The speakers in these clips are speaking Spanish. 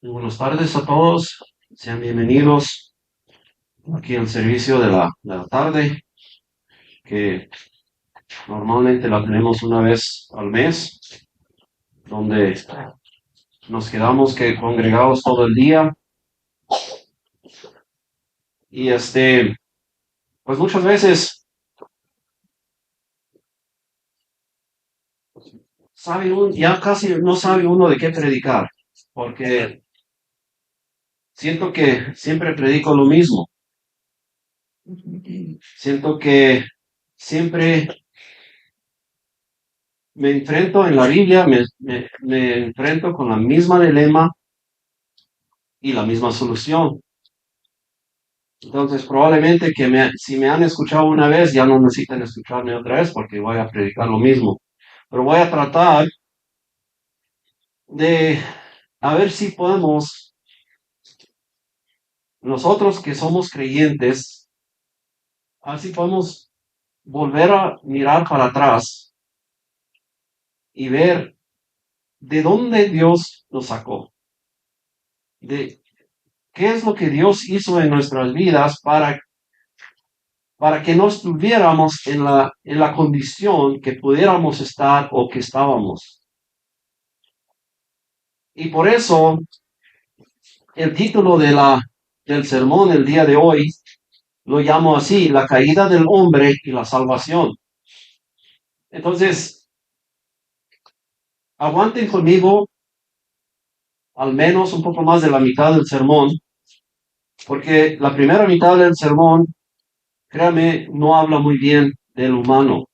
Muy buenas tardes a todos. Sean bienvenidos aquí al servicio de la tarde, que normalmente la tenemos una vez al mes, donde nos quedamos congregados todo el día. Y pues muchas veces ya casi no sabe uno de qué predicar, porque siento que siempre predico lo mismo. Siento que siempre me enfrento en la Biblia, me enfrento con la misma dilema y la misma solución. Entonces, probablemente si me han escuchado una vez, ya no necesitan escucharme otra vez porque voy a predicar lo mismo. Pero voy a tratar de a ver si podemos, nosotros que somos creyentes, a ver si podemos volver a mirar para atrás y ver de dónde Dios nos sacó, de qué es lo que Dios hizo en nuestras vidas para que no estuviéramos en la condición que pudiéramos estar o que estábamos. Y por eso el título del sermón el día de hoy lo llamo así: la caída del hombre y la salvación. Entonces, aguanten conmigo al menos un poco más de la mitad del sermón, porque la primera mitad del sermón, créame, no habla muy bien del humano,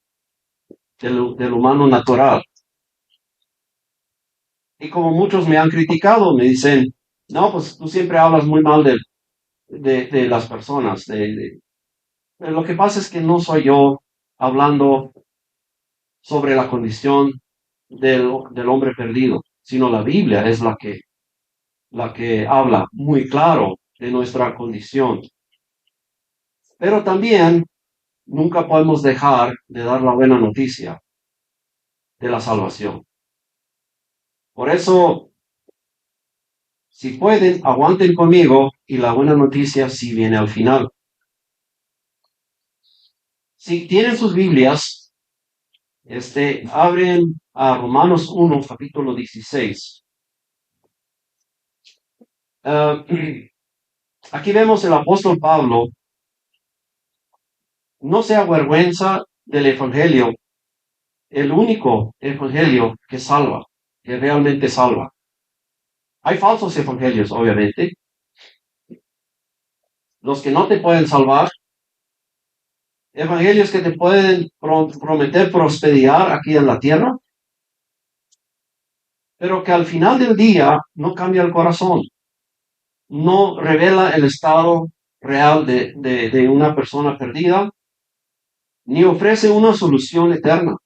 del humano natural. Y como muchos me han criticado, me dicen, no, pues tú siempre hablas muy mal de las personas. Lo que pasa es que no soy yo hablando sobre la condición del hombre perdido, sino la Biblia es la que habla muy claro de nuestra condición. Pero también nunca podemos dejar de dar la buena noticia de la salvación. Por eso, si pueden, aguanten conmigo y la buena noticia sí viene al final. Si tienen sus Biblias, abren a Romanos 1, capítulo 16. Uh, Aquí vemos el apóstol Pablo no se avergüenza del evangelio, el único evangelio que salva, que realmente salva. Hay falsos evangelios, obviamente, los que no te pueden salvar, evangelios que te pueden prometer prosperidad aquí en la tierra, pero que al final del día no cambia el corazón, no revela el estado real de una persona perdida, ni ofrece una solución eterna,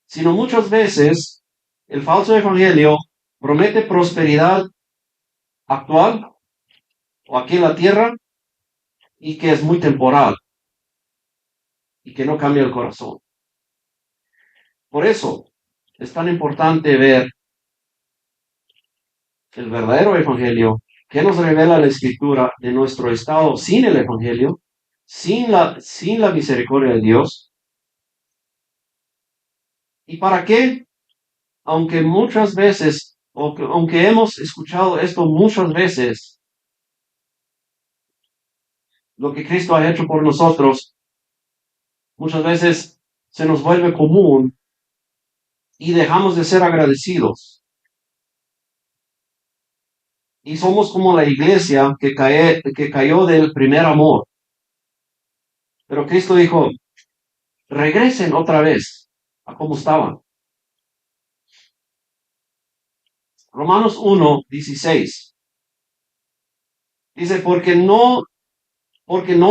sino muchas veces el falso evangelio promete prosperidad actual o aquí en la tierra y que es muy temporal y que no cambia el corazón. Por eso es tan importante ver el verdadero evangelio que nos revela la escritura de nuestro estado sin el evangelio, sin la misericordia de Dios. ¿Y para qué? Aunque muchas veces, aunque hemos escuchado esto muchas veces, lo que Cristo ha hecho por nosotros, muchas veces se nos vuelve común y dejamos de ser agradecidos. Y somos como la iglesia que cayó del primer amor. Pero Cristo dijo, regresen otra vez a como estaban. Romanos 1:16. Dice, porque no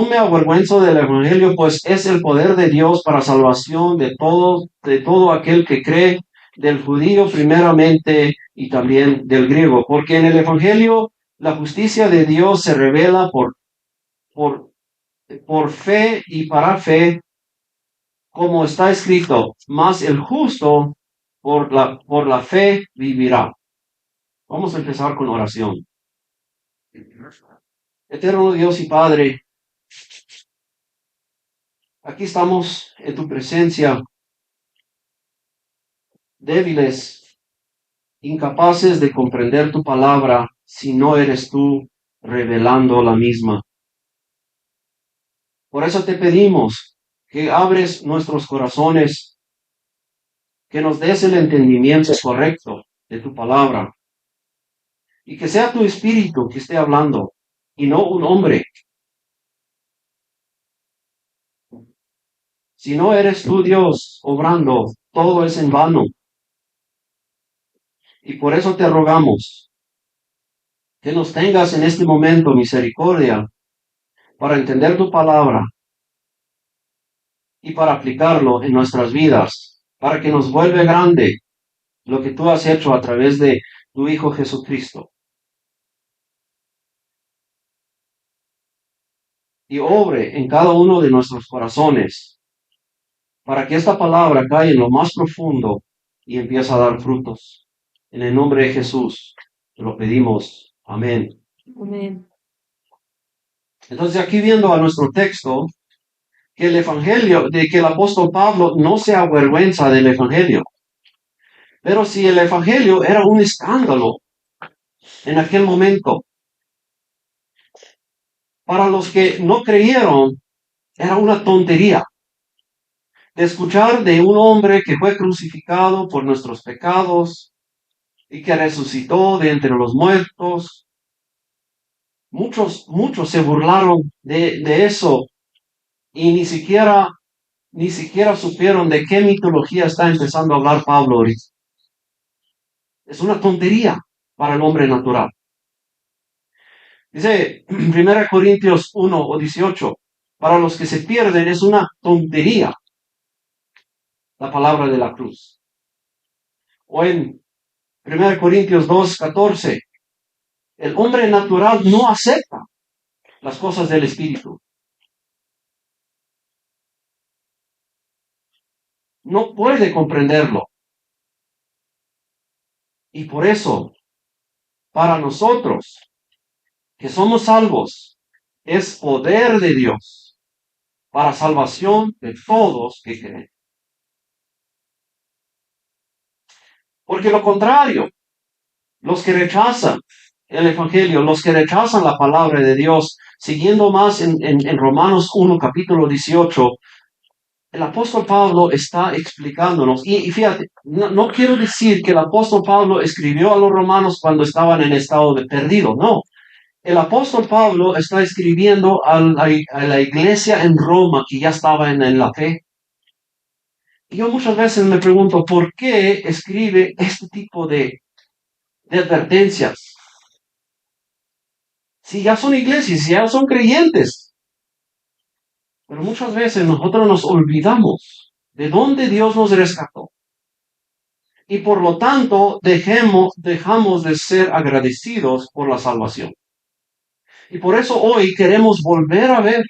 me avergüenzo del evangelio, pues es el poder de Dios para salvación de todo aquel que cree, del judío primeramente y también del griego. Porque en el evangelio la justicia de Dios se revela por, por fe y para fe, como está escrito, mas el justo por la fe vivirá. Vamos a empezar con oración. Eterno Dios y Padre, aquí estamos en tu presencia, débiles, incapaces de comprender tu palabra si no eres tú revelando la misma. Por eso te pedimos que abres nuestros corazones, que nos des el entendimiento correcto de tu palabra y que sea tu espíritu que esté hablando y no un hombre. Si no eres tú Dios obrando, todo es en vano. Y por eso te rogamos que nos tengas en este momento misericordia para entender tu palabra y para aplicarlo en nuestras vidas, para que nos vuelva grande lo que tú has hecho a través de tu Hijo Jesucristo. Y obre en cada uno de nuestros corazones para que esta palabra caiga en lo más profundo y empiece a dar frutos. En el nombre de Jesús te lo pedimos. Amén. Amén. Entonces aquí viendo a nuestro texto, que el Evangelio, de que el apóstol Pablo no se avergüenza del Evangelio. Pero si el Evangelio era un escándalo en aquel momento, para los que no creyeron, era una tontería. De escuchar de un hombre que fue crucificado por nuestros pecados y que resucitó de entre los muertos. Muchos se burlaron de eso y ni siquiera supieron de qué mitología está empezando a hablar Pablo ahorita. Es una tontería para el hombre natural. Dice 1 Corintios 1 o 18, para los que se pierden es una tontería la palabra de la cruz. O en 1 Corintios 2, 14, el hombre natural no acepta las cosas del Espíritu. No puede comprenderlo. Y por eso, para nosotros, que somos salvos, es poder de Dios para salvación de todos que creen. Porque lo contrario, los que rechazan el Evangelio, los que rechazan la palabra de Dios, siguiendo más en Romanos 1, capítulo 18, el apóstol Pablo está explicándonos, y fíjate, no quiero decir que el apóstol Pablo escribió a los romanos cuando estaban en estado de perdido, no. El apóstol Pablo está escribiendo a la iglesia en Roma que ya estaba en la fe. Y yo muchas veces me pregunto, ¿por qué escribe este tipo de advertencias? Si ya son iglesias, si ya son creyentes. Pero muchas veces nosotros nos olvidamos de dónde Dios nos rescató. Y por lo tanto dejamos de ser agradecidos por la salvación. Y por eso hoy queremos volver a ver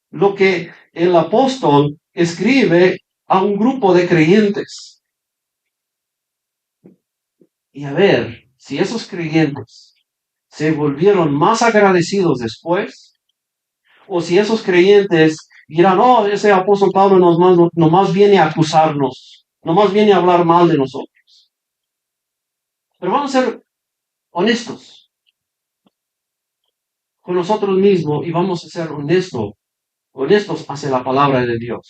lo que el apóstol escribe a un grupo de creyentes. Y a ver si esos creyentes se volvieron más agradecidos después, o si esos creyentes dirán, oh, ese apóstol Pablo nomás viene a acusarnos, nomás viene a hablar mal de nosotros. Pero vamos a ser honestos con nosotros mismos y vamos a ser honestos hacia la palabra de Dios.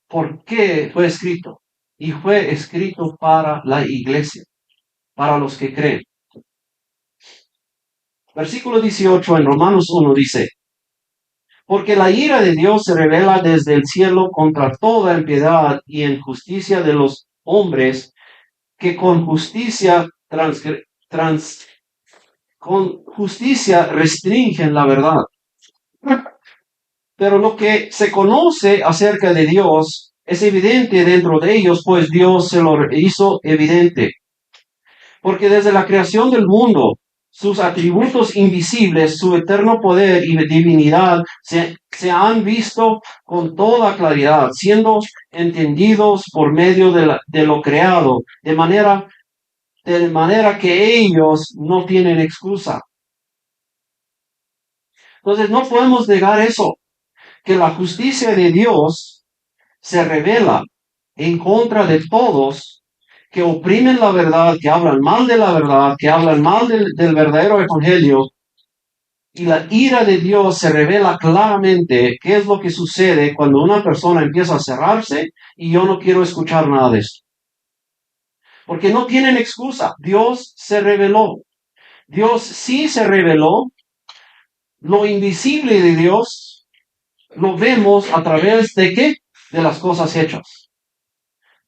¿Por qué fue escrito? Y fue escrito para la iglesia, para los que creen. Versículo 18 en Romanos 1 dice, porque la ira de Dios se revela desde el cielo contra toda impiedad y injusticia de los hombres que con justicia restringen la verdad. Pero lo que se conoce acerca de Dios es evidente dentro de ellos, pues Dios se lo hizo evidente. Porque desde la creación del mundo, sus atributos invisibles, su eterno poder y divinidad se han visto con toda claridad, siendo entendidos por medio de lo creado, de manera de manera que ellos no tienen excusa. Entonces no podemos negar eso, que la justicia de Dios se revela en contra de todos que oprimen la verdad, que hablan mal de la verdad, que hablan mal del verdadero evangelio. Y la ira de Dios se revela claramente qué es lo que sucede cuando una persona empieza a cerrarse y yo no quiero escuchar nada de esto. Porque no tienen excusa. Dios se reveló. Dios sí se reveló. Lo invisible de Dios lo vemos a través de ¿qué? De las cosas hechas.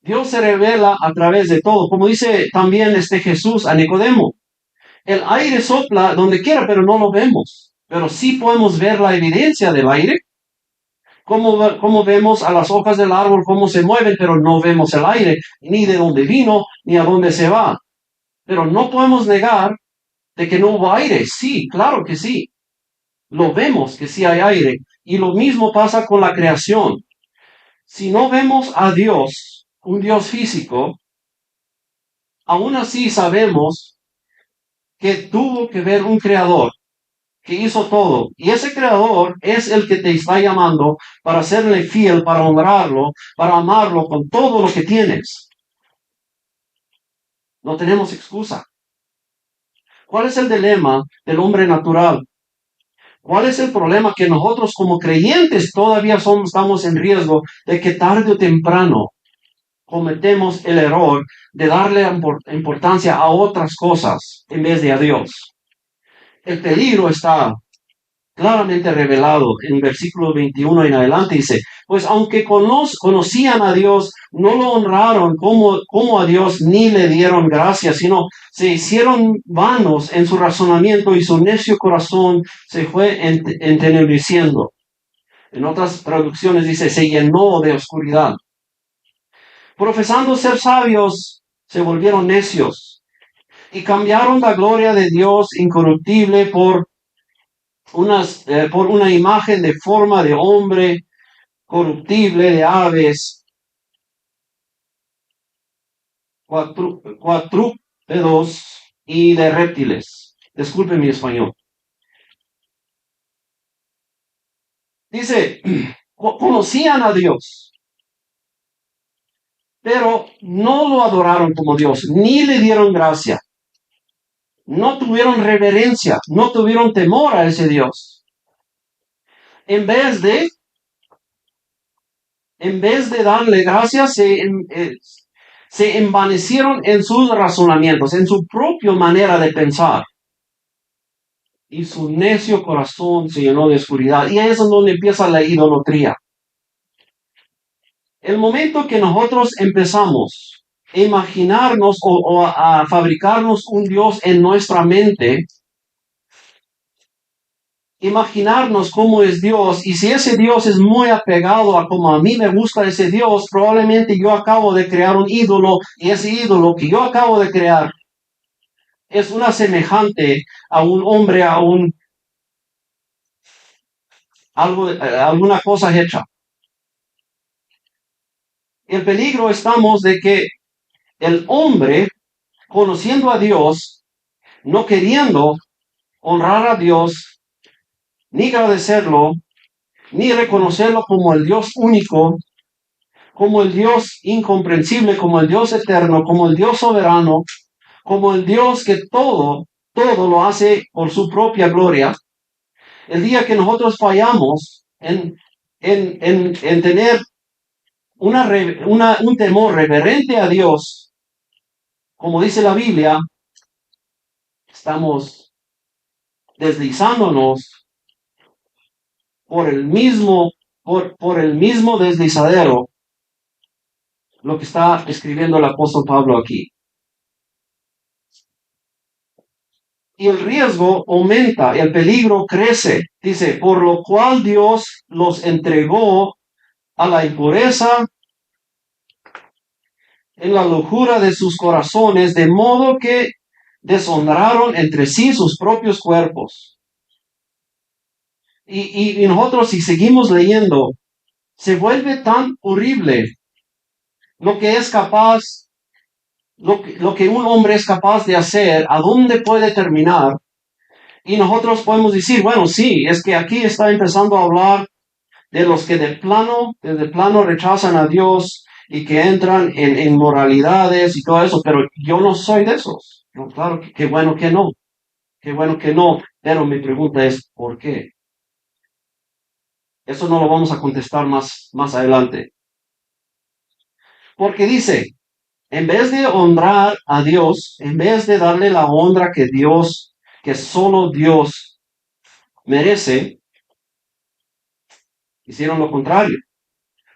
Dios se revela a través de todo. Como dice también Jesús a Nicodemo. El aire sopla donde quiera, pero no lo vemos. Pero sí podemos ver la evidencia del aire. Como vemos a las hojas del árbol, cómo se mueven, pero no vemos el aire, ni de dónde vino, ni a dónde se va. Pero no podemos negar de que no hubo aire. Sí, claro que sí. Lo vemos que sí hay aire. Y lo mismo pasa con la creación. Si no vemos a Dios, un Dios físico, aún así sabemos que tuvo que ver un creador que hizo todo. Y ese creador es el que te está llamando para serle fiel, para honrarlo, para amarlo con todo lo que tienes. No tenemos excusa. ¿Cuál es el dilema del hombre natural? ¿Cuál es el problema? Que nosotros como creyentes todavía estamos en riesgo de que tarde o temprano cometemos el error de darle importancia a otras cosas en vez de a Dios. El peligro está claramente revelado en versículo 21 en adelante. Dice, pues aunque conocían a Dios, no lo honraron como a Dios ni le dieron gracias, sino se hicieron vanos en su razonamiento y su necio corazón se fue entenebreciendo. En otras traducciones dice, se llenó de oscuridad. Profesando ser sabios, se volvieron necios y cambiaron la gloria de Dios incorruptible por una imagen de forma de hombre, corruptible, de aves, cuadrúpedos y de reptiles. Disculpe mi español. Dice, conocían a Dios, pero no lo adoraron como Dios, ni le dieron gracia. No tuvieron reverencia, no tuvieron temor a ese Dios. En vez de darle gracias, se envanecieron en sus razonamientos, en su propia manera de pensar. Y su necio corazón se llenó de oscuridad. Y ahí es donde empieza la idolatría. El momento que nosotros empezamos a imaginarnos o a fabricarnos un Dios en nuestra mente, imaginarnos cómo es Dios, y si ese Dios es muy apegado a como a mí me gusta ese Dios, probablemente yo acabo de crear un ídolo, y ese ídolo que yo acabo de crear es una semejante a un hombre, alguna cosa hecha. El peligro estamos de que el hombre, conociendo a Dios, no queriendo honrar a Dios, ni agradecerlo, ni reconocerlo como el Dios único, como el Dios incomprensible, como el Dios eterno, como el Dios soberano, como el Dios que todo lo hace por su propia gloria. El día que nosotros fallamos en tener un temor reverente a Dios, como dice la Biblia, estamos deslizándonos por el mismo deslizadero, lo que está escribiendo el apóstol Pablo aquí. Y el riesgo aumenta, el peligro crece. Dice, por lo cual Dios los entregó a la impureza en la locura de sus corazones, de modo que deshonraron entre sí sus propios cuerpos. Y nosotros, si seguimos leyendo, se vuelve tan horrible lo que es capaz lo que un hombre es capaz de hacer, a dónde puede terminar. Y nosotros podemos decir, bueno, sí, es que aquí está empezando a hablar de los que desde plano rechazan a Dios y que entran en moralidades y todo eso, pero yo no soy de esos. No, claro, qué bueno que no, qué bueno que no, pero mi pregunta es, ¿por qué? Eso no lo vamos a contestar más adelante. Porque dice, en vez de honrar a Dios, en vez de darle la honra que solo Dios merece, hicieron lo contrario.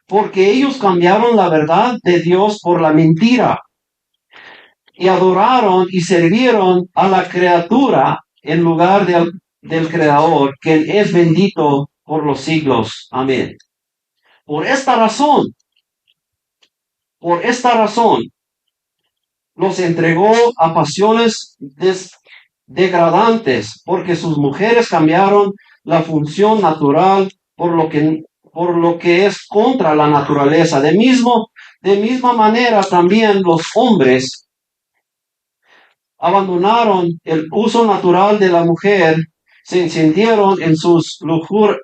Porque ellos cambiaron la verdad de Dios por la mentira y adoraron y sirvieron a la criatura en lugar del Creador, quien es bendito por los siglos. Amén. Por esta razón, por esta razón, los entregó a pasiones degradantes, porque sus mujeres cambiaron la función natural por lo que es contra la naturaleza. De misma manera también los hombres abandonaron el uso natural de la mujer, se encendieron en sus lujuras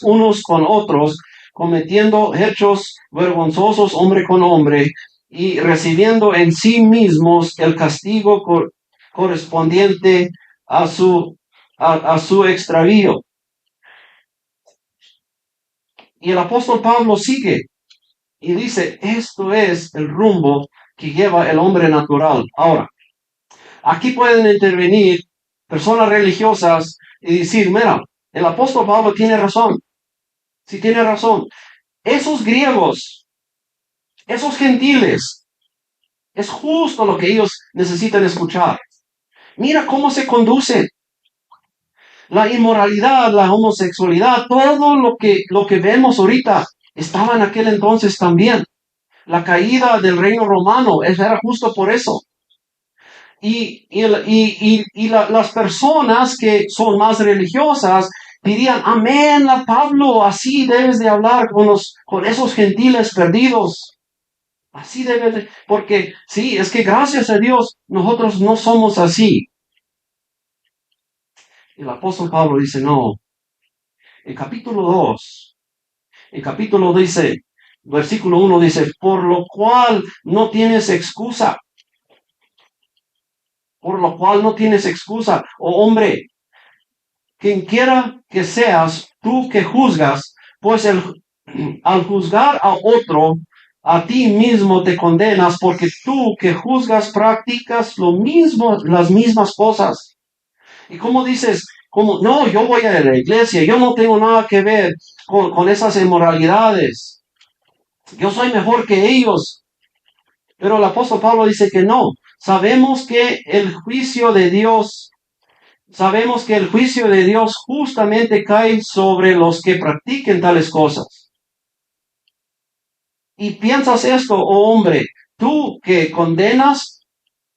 unos con otros, cometiendo hechos vergonzosos hombre con hombre y recibiendo en sí mismos el castigo correspondiente a su extravío. Y el apóstol Pablo sigue y dice, esto es el rumbo que lleva el hombre natural. Ahora, aquí pueden intervenir personas religiosas y decir, mira, el apóstol Pablo tiene razón. Sí tiene razón. Esos griegos, esos gentiles, es justo lo que ellos necesitan escuchar. Mira cómo se conducen. La inmoralidad, la homosexualidad, todo lo que vemos ahorita estaba en aquel entonces también. La caída del reino romano era justo por eso. Las personas que son más religiosas dirían, amén, a Pablo, así debes de hablar con esos gentiles perdidos. Así debes de, porque sí, es que gracias a Dios nosotros no somos así. El apóstol Pablo dice, no. En capítulo 2, versículo 1 dice, por lo cual no tienes excusa. Por lo cual no tienes excusa. Oh hombre, quien quiera que seas, tú que juzgas, pues al juzgar a otro, a ti mismo te condenas, porque tú que juzgas practicas lo mismo, las mismas cosas. Y como dices, como, no, yo voy a la iglesia, yo no tengo nada que ver con esas inmoralidades. Yo soy mejor que ellos. Pero el apóstol Pablo dice que no. Sabemos que el juicio de Dios justamente cae sobre los que practiquen tales cosas. Y piensas esto, oh hombre, tú que condenas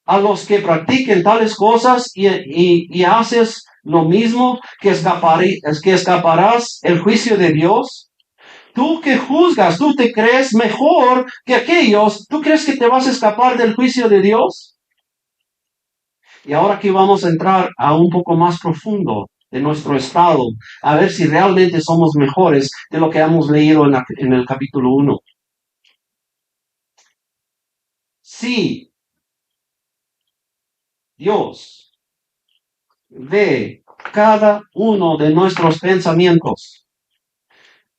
a los que practiquen tales cosas y haces lo mismo, que escaparás el juicio de Dios. Tú que juzgas, tú te crees mejor que aquellos, ¿tú crees que te vas a escapar del juicio de Dios? Y ahora que vamos a entrar a un poco más profundo de nuestro estado, a ver si realmente somos mejores de lo que hemos leído en el capítulo 1. Sí, Dios ve cada uno de nuestros pensamientos,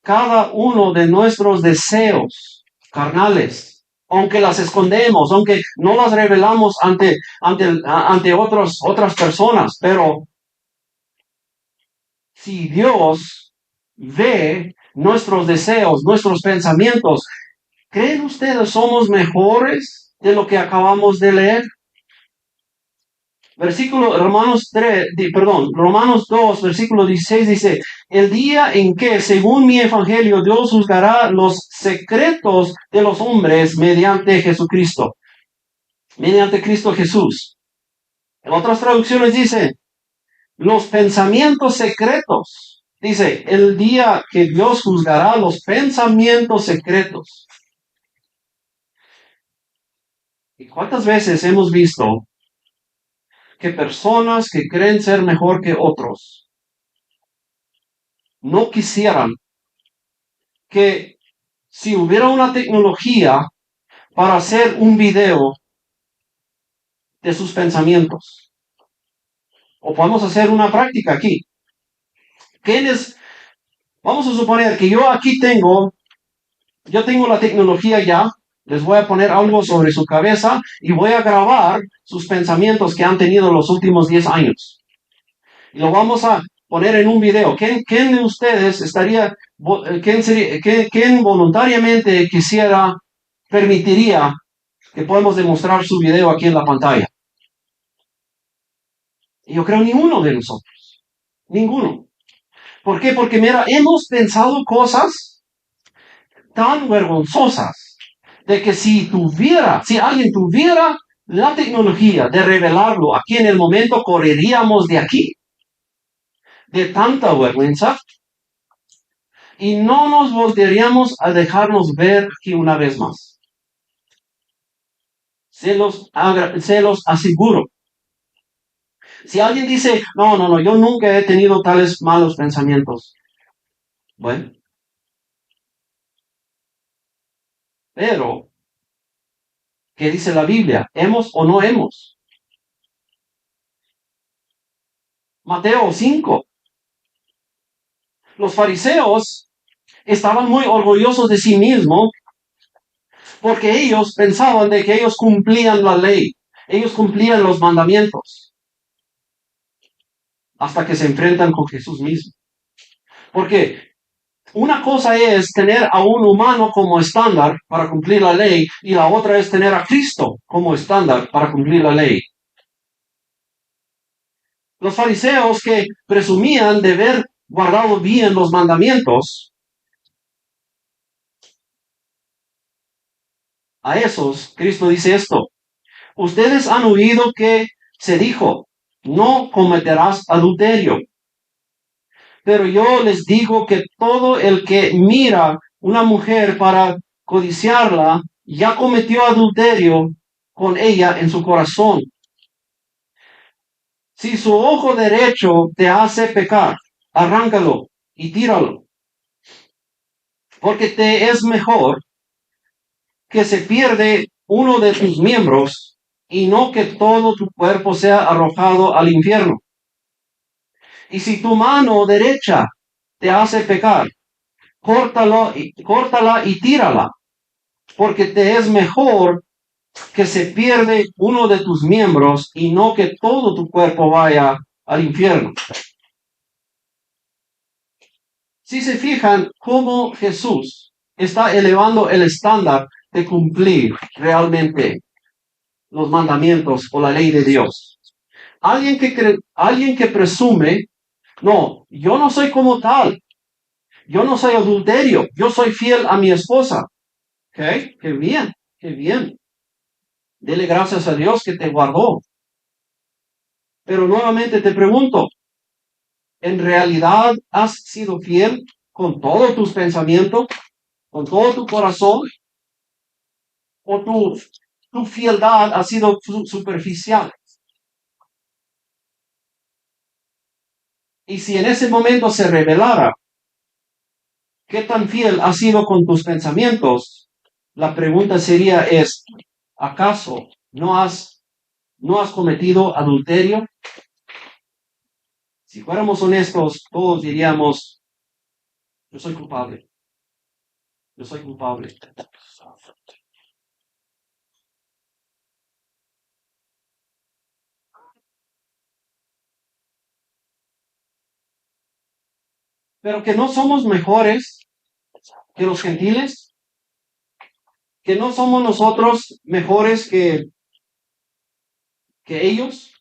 cada uno de nuestros deseos carnales, aunque las escondemos, aunque no las revelamos ante otras personas, pero si Dios ve nuestros deseos, nuestros pensamientos, ¿creen ustedes somos mejores de lo que acabamos de leer? Romanos 2, versículo 16 dice, el día en que, según mi evangelio, Dios juzgará los secretos de los hombres mediante Jesucristo, mediante Cristo Jesús. En otras traducciones dice, los pensamientos secretos. Dice, el día que Dios juzgará los pensamientos secretos. ¿Y cuántas veces hemos visto que personas que creen ser mejor que otros no quisieran que si hubiera una tecnología para hacer un video de sus pensamientos? O podemos hacer una práctica aquí. Vamos a suponer que yo tengo la tecnología ya, les voy a poner algo sobre su cabeza y voy a grabar sus pensamientos que han tenido los últimos 10 años. Y lo vamos a poner en un video. ¿Quién de ustedes quién voluntariamente permitiría que podamos demostrar su video aquí en la pantalla? Y yo creo ninguno de nosotros. Ninguno. ¿Por qué? Porque mira, hemos pensado cosas tan vergonzosas de que si alguien tuviera la tecnología de revelarlo aquí en el momento, correríamos de aquí. De tanta vergüenza. Y no nos volveríamos a dejarnos ver aquí una vez más. Se los aseguro. Si alguien dice, no, yo nunca he tenido tales malos pensamientos. Bueno. Pero, ¿qué dice la Biblia? ¿Hemos o no hemos? Mateo 5. Los fariseos estaban muy orgullosos de sí mismos porque ellos pensaban de que ellos cumplían la ley. Ellos cumplían los mandamientos. Hasta que se enfrentan con Jesús mismo. Porque una cosa es tener a un humano como estándar para cumplir la ley y la otra es tener a Cristo como estándar para cumplir la ley. Los fariseos que presumían de haber guardado bien los mandamientos, a esos Cristo dice esto: ustedes han oído que se dijo, no cometerás adulterio. Pero yo les digo que todo el que mira una mujer para codiciarla, ya cometió adulterio con ella en su corazón. Si su ojo derecho te hace pecar, arráncalo y tíralo. Porque te es mejor que se pierde uno de tus miembros y no que todo tu cuerpo sea arrojado al infierno. Y si tu mano derecha te hace pecar, córtala y tírala, porque te es mejor que se pierde uno de tus miembros y no que todo tu cuerpo vaya al infierno. Si se fijan cómo Jesús está elevando el estándar de cumplir realmente los mandamientos o la ley de Dios. Alguien que presume, no, yo no soy como tal, yo no soy adulterio, yo soy fiel a mi esposa. ¿Ok? Qué bien, qué bien. Dele gracias a Dios que te guardó. Pero nuevamente te pregunto, ¿en realidad has sido fiel con todos tus pensamientos, con todo tu corazón? ¿O tu fieldad ha sido superficial? Y si en ese momento se revelara qué tan fiel has sido con tus pensamientos, la pregunta sería ¿acaso no has cometido adulterio? Si fuéramos honestos, todos diríamos, yo soy culpable. Yo soy culpable. Pero que no somos mejores que los gentiles, que no somos nosotros mejores que ellos.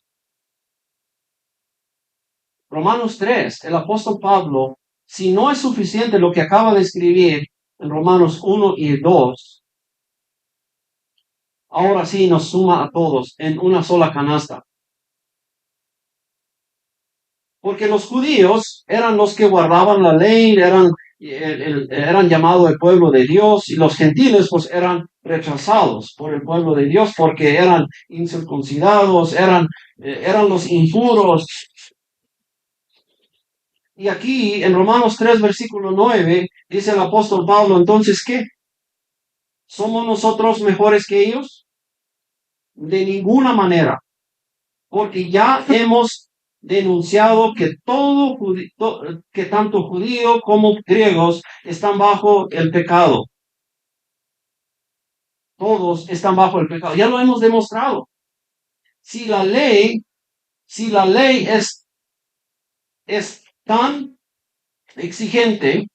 Romanos 3, el apóstol Pablo, si no es suficiente lo que acaba de escribir en Romanos 1 y 2, ahora sí nos suma a todos en una sola canasta. Porque los judíos eran los que guardaban la ley, eran llamados el pueblo de Dios, y los gentiles pues eran rechazados por el pueblo de Dios porque eran incircuncidados, eran los impuros. Y aquí en Romanos 3, versículo 9, dice el apóstol Pablo, entonces, ¿qué? ¿Somos nosotros mejores que ellos? De ninguna manera, porque ya hemos denunciado que que tanto judíos como griegos están bajo el pecado. Todos están bajo el pecado. Ya lo hemos demostrado. Si la ley, si la ley es tan exigente,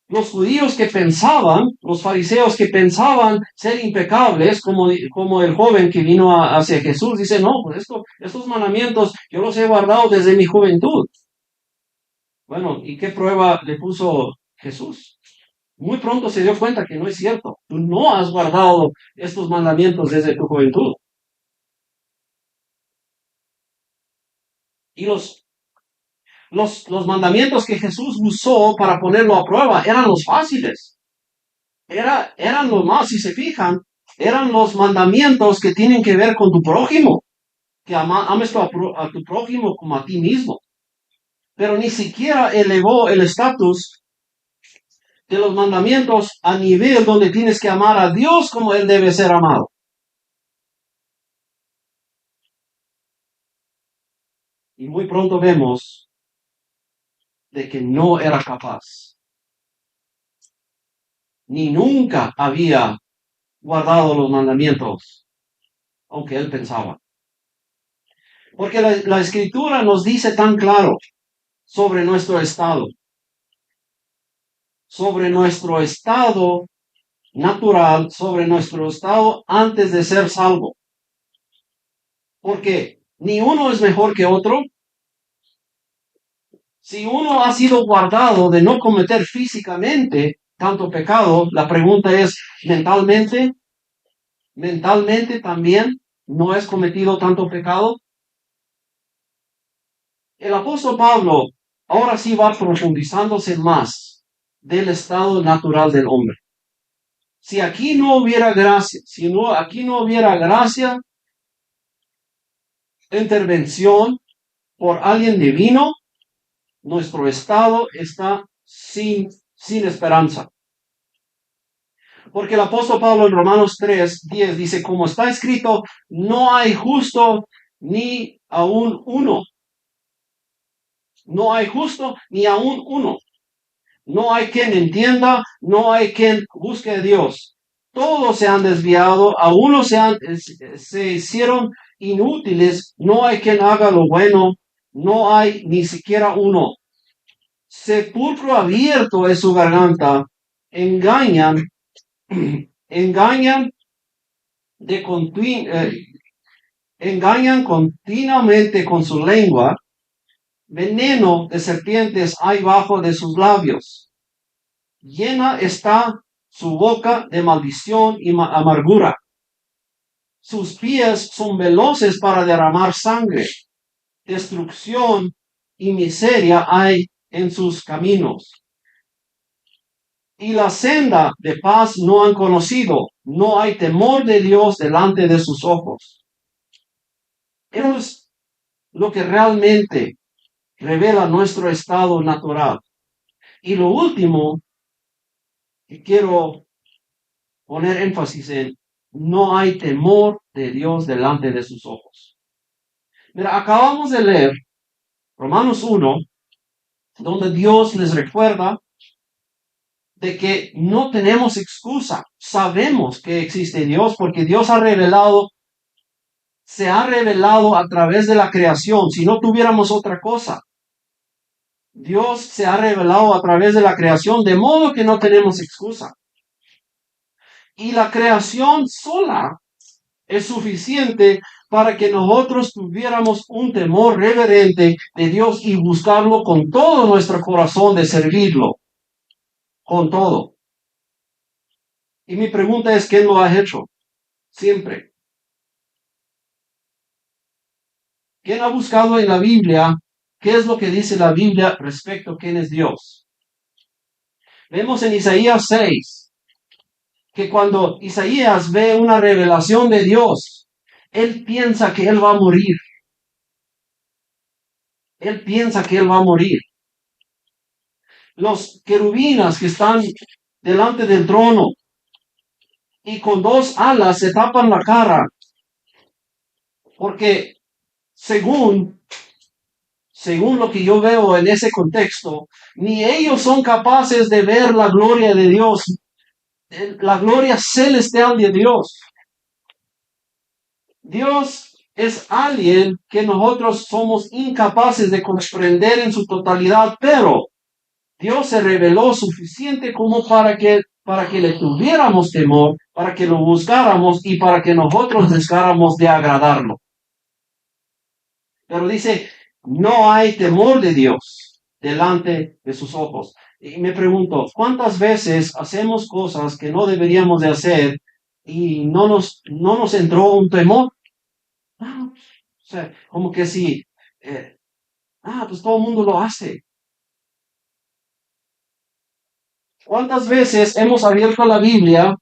los judíos que pensaban, los fariseos que pensaban ser impecables, como el joven que vino hacia Jesús, dice, no, pues estos mandamientos yo los he guardado desde mi juventud. Bueno, ¿y qué prueba le puso Jesús? Muy pronto se dio cuenta que no es cierto. Tú no has guardado estos mandamientos desde tu juventud. Y los mandamientos que Jesús usó para ponerlo a prueba eran los fáciles. Eran los más, si se fijan, eran los mandamientos que tienen que ver con tu prójimo. Que ames a tu prójimo como a ti mismo. Pero ni siquiera elevó el estatus de los mandamientos a nivel donde tienes que amar a Dios como Él debe ser amado. Y muy pronto vemos de que no era capaz, ni nunca había guardado los mandamientos, aunque él pensaba. Porque la escritura nos dice tan claro sobre nuestro estado natural, sobre nuestro estado antes de ser salvo. Porque ni uno es mejor que otro. Si uno ha sido guardado de no cometer físicamente tanto pecado, la pregunta es, mentalmente también no es cometido tanto pecado. El apóstol Pablo ahora sí va profundizándose más del estado natural del hombre. Si aquí no hubiera gracia, aquí no hubiera gracia, intervención por alguien divino, nuestro estado está sin esperanza. Porque el apóstol Pablo en Romanos 3:10 dice, como está escrito, no hay justo ni aún uno. No hay justo ni aún uno. No hay quien entienda, no hay quien busque a Dios. Todos se han desviado, a uno se hicieron inútiles, no hay quien haga lo bueno, no hay ni siquiera uno. Sepulcro abierto es su garganta, engañan engañan continuamente con su lengua, veneno de serpientes hay bajo de sus labios. Llena está su boca de maldición y amargura. Sus pies son veloces para derramar sangre. Destrucción y miseria hay en sus caminos. Y la senda de paz no han conocido. No hay temor de Dios delante de sus ojos. Eso es lo que realmente revela nuestro estado natural. Y lo último que quiero poner énfasis en, no hay temor de Dios delante de sus ojos. Mira, acabamos de leer Romanos 1, donde Dios les recuerda de que no tenemos excusa. Sabemos que existe Dios porque Dios se ha revelado a través de la creación. Si no tuviéramos otra cosa, Dios se ha revelado a través de la creación, de modo que no tenemos excusa. Y la creación sola es suficiente para que nosotros tuviéramos un temor reverente de Dios y buscarlo con todo nuestro corazón, de servirlo, con todo. Y mi pregunta es, ¿quién lo ha hecho? Siempre. ¿Quién ha buscado en la Biblia qué es lo que dice la Biblia respecto a quién es Dios? Vemos en Isaías 6, que cuando Isaías ve una revelación de Dios, él piensa que él va a morir. Él piensa que él va a morir. Los querubinas que están delante del trono y con dos alas se tapan la cara, porque según lo que yo veo en ese contexto, ni ellos son capaces de ver la gloria de Dios, la gloria celestial de Dios. Dios es alguien que nosotros somos incapaces de comprender en su totalidad, pero Dios se reveló suficiente como para que le tuviéramos temor, para que lo buscáramos y para que nosotros buscáramos de agradarlo. Pero dice, no hay temor de Dios delante de sus ojos. Y me pregunto, ¿cuántas veces hacemos cosas que no deberíamos de hacer y no nos entró un temor? O sea, como que si, pues todo el mundo lo hace. ¿Cuántas veces hemos abierto la Biblia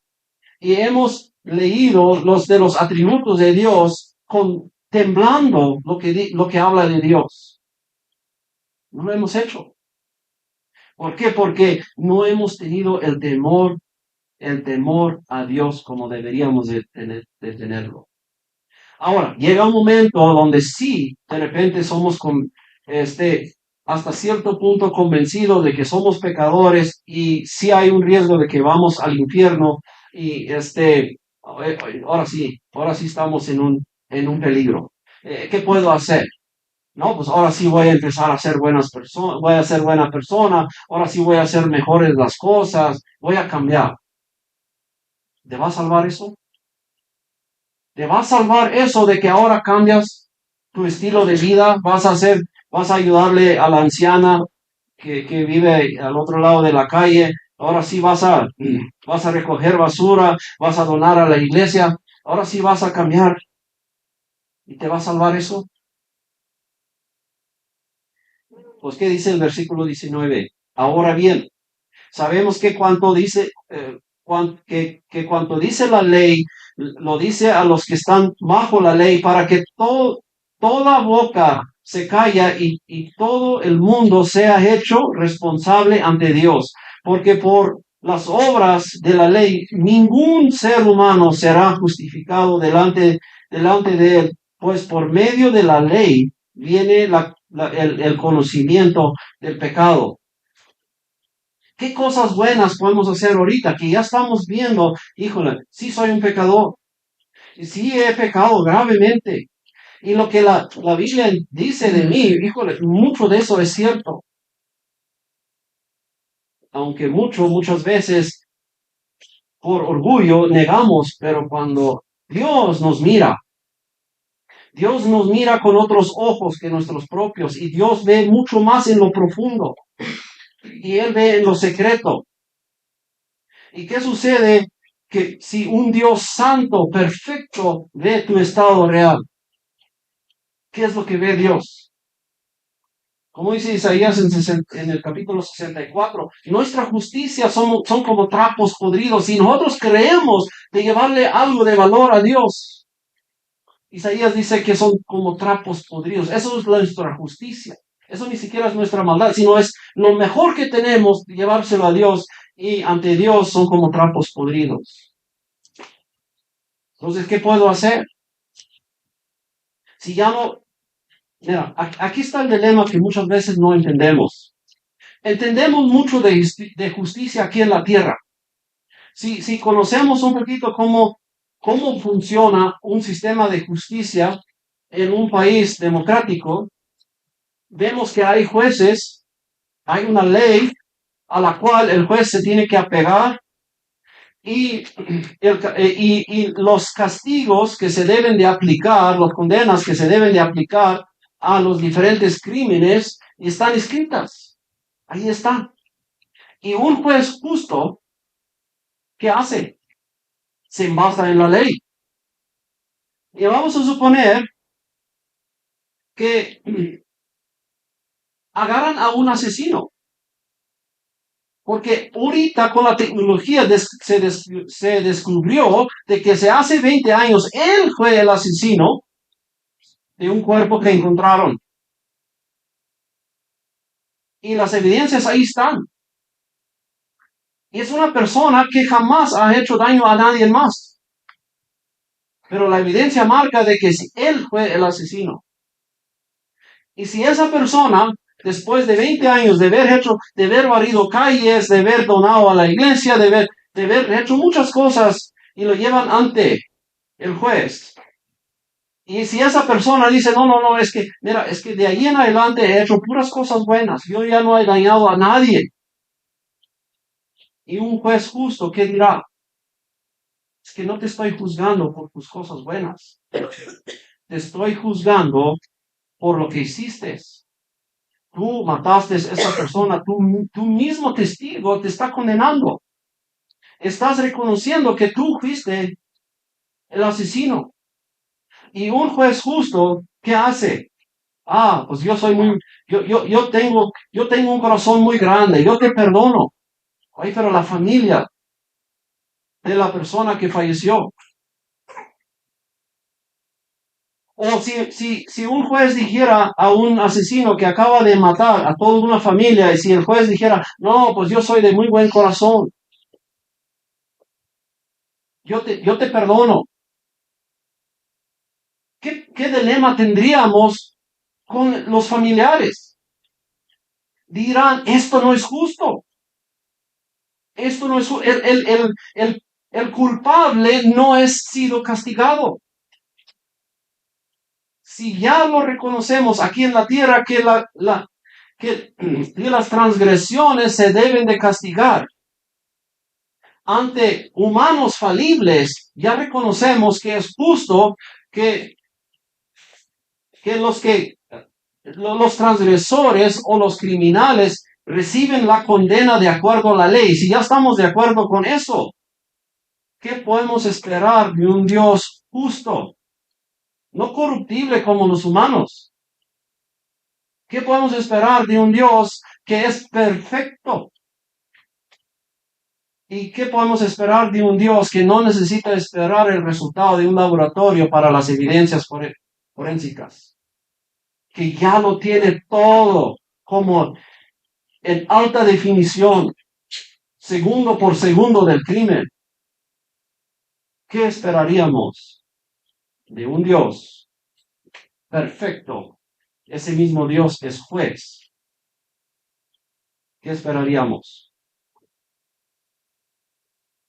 y hemos leído los atributos de Dios con temblando lo que habla de Dios? No lo hemos hecho. ¿Por qué? Porque no hemos tenido el temor a Dios como deberíamos de tenerlo. Ahora, llega un momento donde sí, de repente somos hasta cierto punto convencidos de que somos pecadores y sí hay un riesgo de que vamos al infierno y ahora sí estamos en un peligro. ¿Qué puedo hacer? No, pues ahora sí voy a empezar a ser buenas personas, voy a ser buena persona, ahora sí voy a hacer mejores las cosas, voy a cambiar. ¿Te va a salvar eso? ¿Te va a salvar eso de que ahora cambias tu estilo de vida? Vas a ayudarle a la anciana que vive al otro lado de la calle. Ahora sí vas a recoger basura, vas a donar a la iglesia. Ahora sí vas a cambiar. ¿Y te va a salvar eso? Pues, ¿qué dice el versículo 19? Ahora bien, sabemos que que cuanto dice la ley, lo dice a los que están bajo la ley, para que toda boca se calla y todo el mundo sea hecho responsable ante Dios. Porque por las obras de la ley, ningún ser humano será justificado delante de él, pues por medio de la ley viene el conocimiento del pecado. ¿Qué cosas buenas podemos hacer ahorita? Que ya estamos viendo, híjole, sí soy un pecador, y sí he pecado gravemente. Y lo que la Biblia dice de mí, híjole, mucho de eso es cierto. Aunque muchas veces por orgullo negamos, pero cuando Dios nos mira con otros ojos que nuestros propios, y Dios ve mucho más en lo profundo, y Él ve en lo secreto. ¿Y qué sucede? Que si un Dios santo, perfecto, ve tu estado real, ¿qué es lo que ve Dios? Como dice Isaías en el capítulo 64, nuestra justicia son como trapos podridos y nosotros creemos de llevarle algo de valor a Dios. Isaías dice que son como trapos podridos. Eso es nuestra justicia. Eso ni siquiera es nuestra maldad, sino es lo mejor que tenemos de llevárselo a Dios y ante Dios son como trapos podridos. Entonces, ¿qué puedo hacer? Si ya no, mira, aquí está el dilema que muchas veces no entendemos. Entendemos mucho de justicia aquí en la tierra. Si conocemos un poquito cómo funciona un sistema de justicia en un país democrático, vemos que hay jueces, hay una ley a la cual el juez se tiene que apegar y los castigos que se deben de aplicar, las condenas que se deben de aplicar a los diferentes crímenes están escritas. Ahí está. Y un juez justo, ¿qué hace? Se basa en la ley. Y vamos a suponer que agarran a un asesino. Porque ahorita con la tecnología se descubrió de que hace 20 años él fue el asesino de un cuerpo que encontraron. Y las evidencias ahí están. Y es una persona que jamás ha hecho daño a nadie más. Pero la evidencia marca de que si él fue el asesino. Y si esa persona, después de 20 años de haber barrido calles, de haber donado a la iglesia, de haber hecho muchas cosas, y lo llevan ante el juez. Y si esa persona dice, no, es que, mira, es que de ahí en adelante he hecho puras cosas buenas, yo ya no he dañado a nadie. Y un juez justo, ¿qué dirá? Es que no te estoy juzgando por tus cosas buenas. Te estoy juzgando por lo que hiciste. Tú mataste a esa persona, tú mismo testigo te está condenando. Estás reconociendo que tú fuiste el asesino. Y un juez justo, ¿qué hace? Pues yo tengo un corazón muy grande, yo te perdono. Ay, pero la familia de la persona que falleció. O si un juez dijera a un asesino que acaba de matar a toda una familia, y si el juez dijera, no, pues yo soy de muy buen corazón, yo te perdono. ¿Qué dilema tendríamos con los familiares? Dirán, esto no es justo. Esto no es justo. El culpable no es sido castigado. Si ya lo reconocemos aquí en la tierra que las transgresiones se deben de castigar ante humanos falibles, ya reconocemos que es justo que los transgresores o los criminales reciben la condena de acuerdo a la ley. Si ya estamos de acuerdo con eso, ¿qué podemos esperar de un Dios justo? No corruptible como los humanos. ¿Qué podemos esperar de un Dios que es perfecto? ¿Y qué podemos esperar de un Dios que no necesita esperar el resultado de un laboratorio para las evidencias forensicas? Que ya lo tiene todo como en alta definición, segundo por segundo del crimen. ¿Qué esperaríamos de un Dios perfecto? Ese mismo Dios es juez. ¿Qué esperaríamos?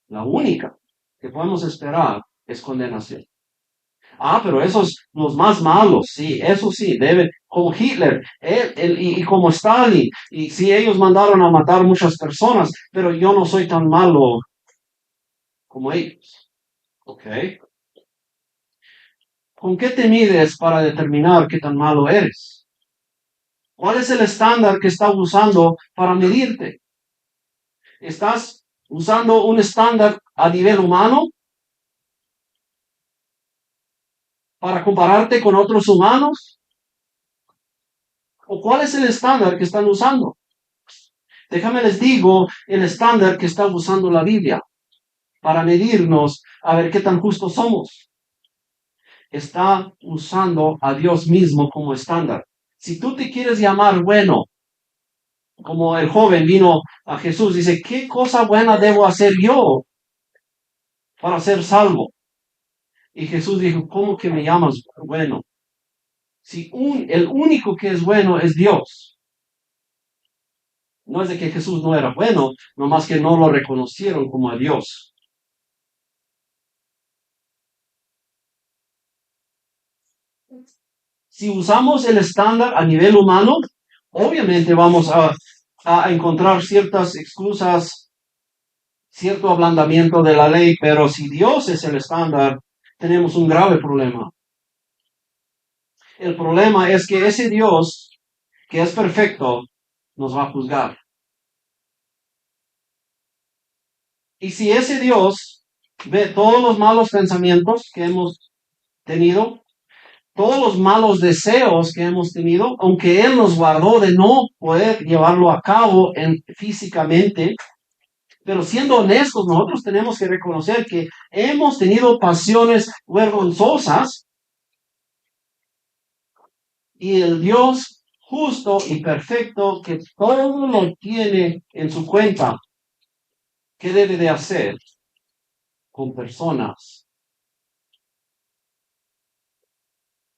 La única que podemos esperar es condenación. Pero esos, los más malos, sí, eso sí, deben, como Hitler, y como Stalin, y sí, ellos mandaron a matar muchas personas, pero yo no soy tan malo como ellos. ¿Ok? ¿Con qué te mides para determinar qué tan malo eres? ¿Cuál es el estándar que estás usando para medirte? ¿Estás usando un estándar a nivel humano para compararte con otros humanos? ¿O cuál es el estándar que están usando? Déjame les digo el estándar que está usando la Biblia para medirnos a ver qué tan justos somos. Está usando a Dios mismo como estándar. Si tú te quieres llamar bueno, como el joven vino a Jesús, dice, ¿qué cosa buena debo hacer yo para ser salvo? Y Jesús dijo, ¿cómo que me llamas bueno? Si el único que es bueno es Dios. No es de que Jesús no era bueno, nomás que no lo reconocieron como a Dios. Si usamos el estándar a nivel humano, obviamente vamos a encontrar ciertas excusas, cierto ablandamiento de la ley, pero si Dios es el estándar, tenemos un grave problema. El problema es que ese Dios, que es perfecto, nos va a juzgar. Y si ese Dios ve todos los malos pensamientos que hemos tenido, todos los malos deseos que hemos tenido, aunque Él nos guardó de no poder llevarlo a cabo físicamente, pero siendo honestos, nosotros tenemos que reconocer que hemos tenido pasiones vergonzosas y el Dios justo y perfecto que todo lo tiene en su cuenta, ¿qué debe de hacer con personas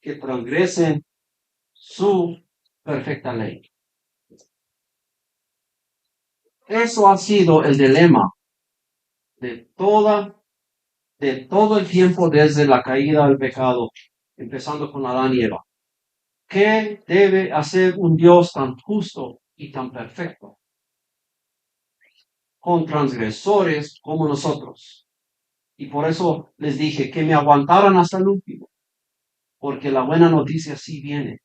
que transgresen su perfecta ley? Eso ha sido el dilema de todo el tiempo desde la caída del pecado, empezando con Adán y Eva. ¿Qué debe hacer un Dios tan justo y tan perfecto con transgresores como nosotros? Y por eso les dije que me aguantaran hasta el último, porque la buena noticia sí viene.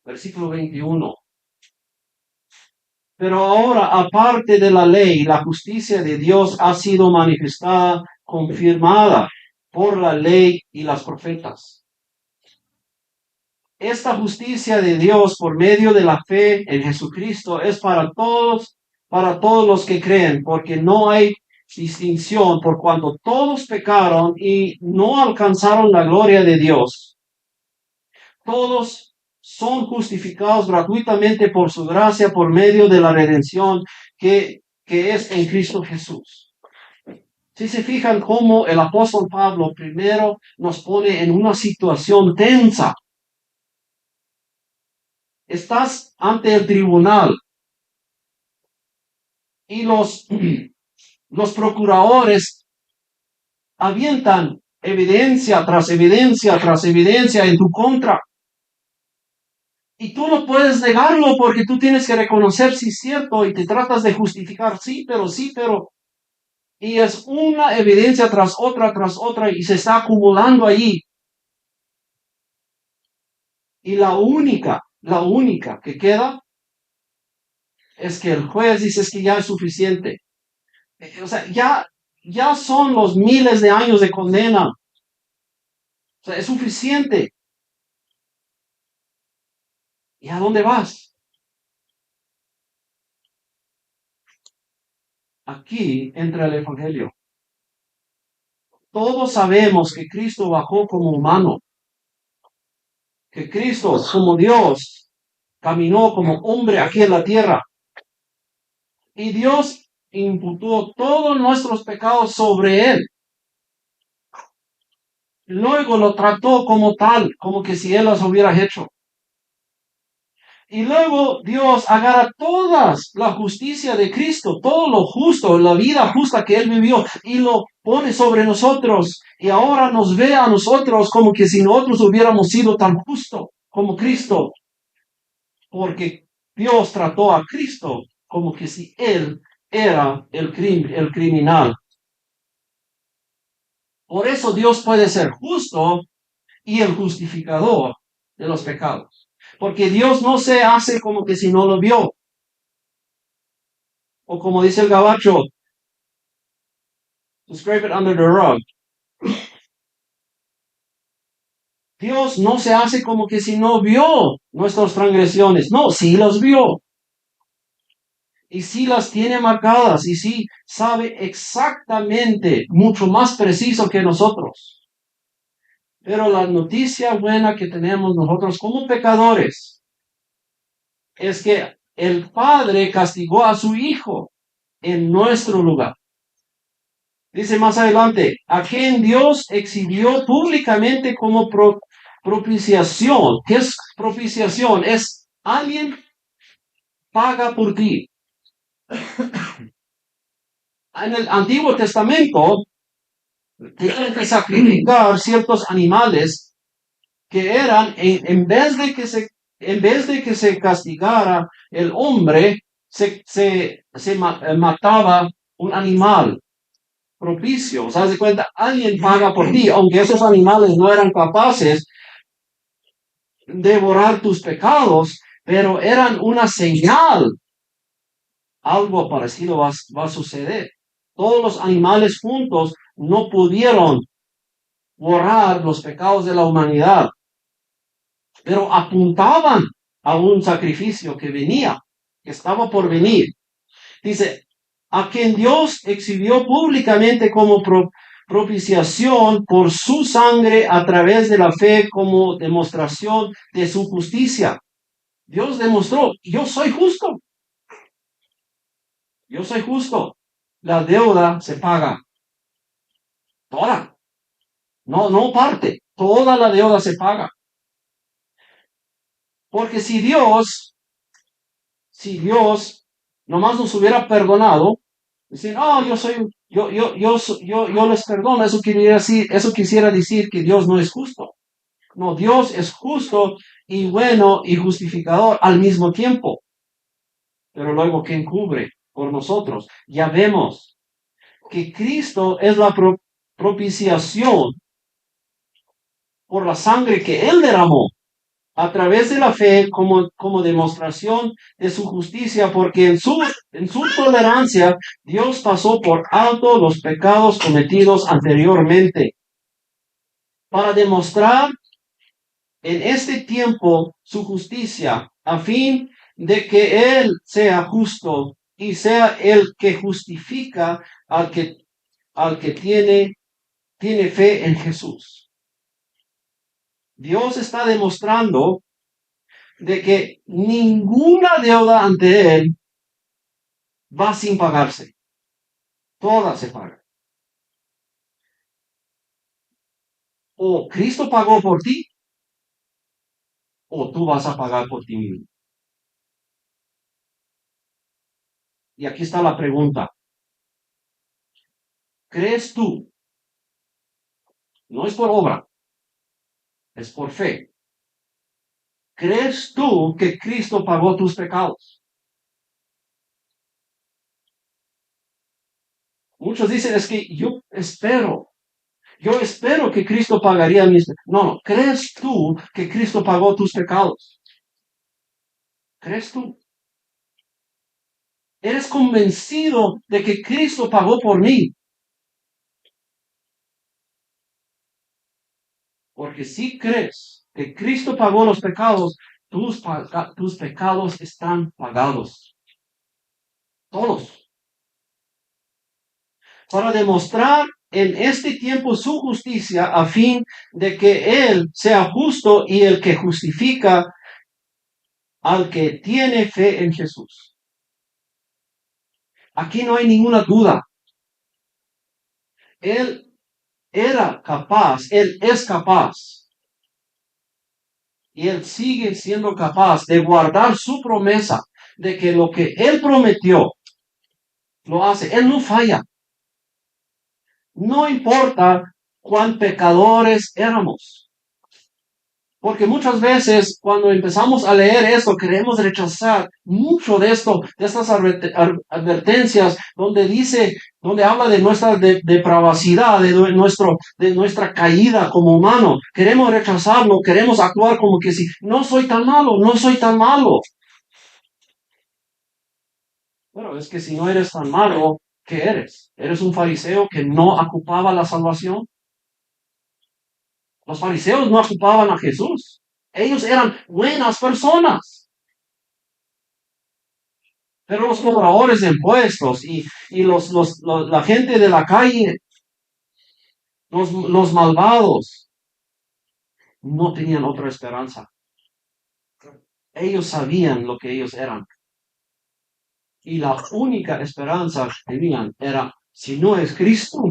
Versículo 21. Pero ahora, aparte de la ley, la justicia de Dios ha sido manifestada, confirmada por la ley y las profetas. Esta justicia de Dios por medio de la fe en Jesucristo es para todos los que creen, porque no hay distinción por cuanto todos pecaron y no alcanzaron la gloria de Dios. Todos son justificados gratuitamente por su gracia por medio de la redención que es en Cristo Jesús. Si se fijan cómo el apóstol Pablo primero nos pone en una situación tensa. Estás ante el tribunal y los procuradores avientan evidencia tras evidencia tras evidencia en tu contra. Y tú no puedes negarlo porque tú tienes que reconocer si es cierto y te tratas de justificar, sí, pero. Y es una evidencia tras otra y se está acumulando allí. Y la única que queda es que el juez dice es que ya es suficiente. O sea, ya son los miles de años de condena. O sea, es suficiente. ¿Y a dónde vas? Aquí entra el Evangelio. Todos sabemos que Cristo bajó como humano, que Cristo como Dios caminó como hombre aquí en la tierra. Y Dios imputó todos nuestros pecados sobre él. Luego lo trató como tal, como que si él los hubiera hecho. Y luego Dios agarra toda la justicia de Cristo, todo lo justo, la vida justa que Él vivió, y lo pone sobre nosotros. Y ahora nos ve a nosotros como que si nosotros hubiéramos sido tan justos como Cristo. Porque Dios trató a Cristo como que si Él era el criminal. Por eso Dios puede ser justo y el justificador de los pecados. Porque Dios no se hace como que si no lo vio. O como dice el gabacho, to scrape it under the rug. Dios no se hace como que si no vio nuestras transgresiones. No, sí las vio. Y sí las tiene marcadas. Y sí sabe exactamente, mucho más preciso que nosotros. Pero la noticia buena que tenemos nosotros como pecadores es que el Padre castigó a su Hijo en nuestro lugar. Dice más adelante, a quien Dios exhibió públicamente como propiciación. ¿Qué es propiciación? Es alguien paga por ti. En el Antiguo Testamento tenían que sacrificar ciertos animales que eran, en vez de que se castigara el hombre, se mataba un animal propicio. ¿Se das cuenta? Alguien paga por ti, aunque esos animales no eran capaces de devorar tus pecados, pero eran una señal. Algo parecido va a suceder. Todos los animales juntos no pudieron borrar los pecados de la humanidad, pero apuntaban a un sacrificio que venía, que estaba por venir. Dice, a quien Dios exhibió públicamente como propiciación por su sangre a través de la fe como demostración de su justicia. Dios demostró, yo soy justo. Yo soy justo. La deuda se paga. Toda. No, no parte. Toda la deuda se paga. Porque si Dios nomás nos hubiera perdonado, decir, oh, yo les perdono, eso quisiera decir que Dios no es justo. No, Dios es justo y bueno y justificador al mismo tiempo. Pero luego, ¿quién cubre por nosotros? Ya vemos que Cristo es la propiciación por la sangre que Él derramó a través de la fe como demostración de su justicia, porque en su tolerancia Dios pasó por alto los pecados cometidos anteriormente para demostrar en este tiempo su justicia, a fin de que Él sea justo y sea el que justifica al que tiene fe en Jesús. Dios está demostrando de que ninguna deuda ante Él va sin pagarse. Toda se paga. O Cristo pagó por ti, o tú vas a pagar por ti mismo. Y aquí está la pregunta. ¿Crees tú? No es por obra, es por fe. ¿Crees tú que Cristo pagó tus pecados? Muchos dicen, es que yo espero que Cristo pagaría mis pecados. No, ¿crees tú que Cristo pagó tus pecados? ¿Crees tú? ¿Eres convencido de que Cristo pagó por mí? Porque si crees que Cristo pagó los pecados, tus pecados están pagados. Todos. Para demostrar en este tiempo su justicia a fin de que Él sea justo y el que justifica al que tiene fe en Jesús. Aquí no hay ninguna duda. Él era capaz, Él es capaz. Y Él sigue siendo capaz de guardar su promesa de que lo que Él prometió, lo hace. Él no falla. No importa cuán pecadores éramos. Porque muchas veces cuando empezamos a leer esto, queremos rechazar mucho de esto, de estas advertencias, donde habla de nuestra depravacidad, de nuestra caída como humano. Queremos rechazarlo, queremos actuar como que si no soy tan malo, no soy tan malo. Bueno, es que si no eres tan malo, ¿qué eres? ¿Eres un fariseo que no ocupaba la salvación? Los fariseos no ocupaban a Jesús. Ellos eran buenas personas. Pero los cobradores de impuestos y la gente de la calle, los malvados, no tenían otra esperanza. Ellos sabían lo que ellos eran. Y la única esperanza que tenían era, si no es Cristo,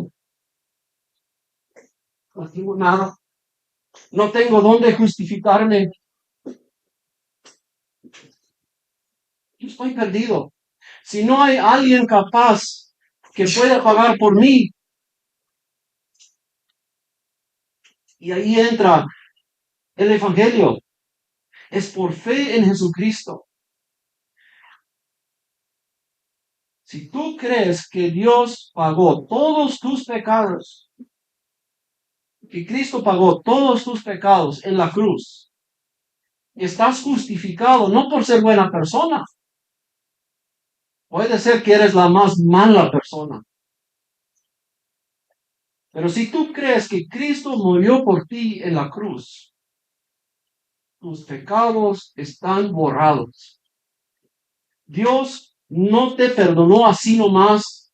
no tengo nada. No tengo dónde justificarme. Yo estoy perdido. Si no hay alguien capaz que pueda pagar por mí, y ahí entra el Evangelio. Es por fe en Jesucristo. Si tú crees que Dios pagó todos tus pecados, que Cristo pagó todos tus pecados en la cruz, estás justificado no por ser buena persona. Puede ser que eres la más mala persona. Pero si tú crees que Cristo murió por ti en la cruz, tus pecados están borrados. Dios no te perdonó así nomás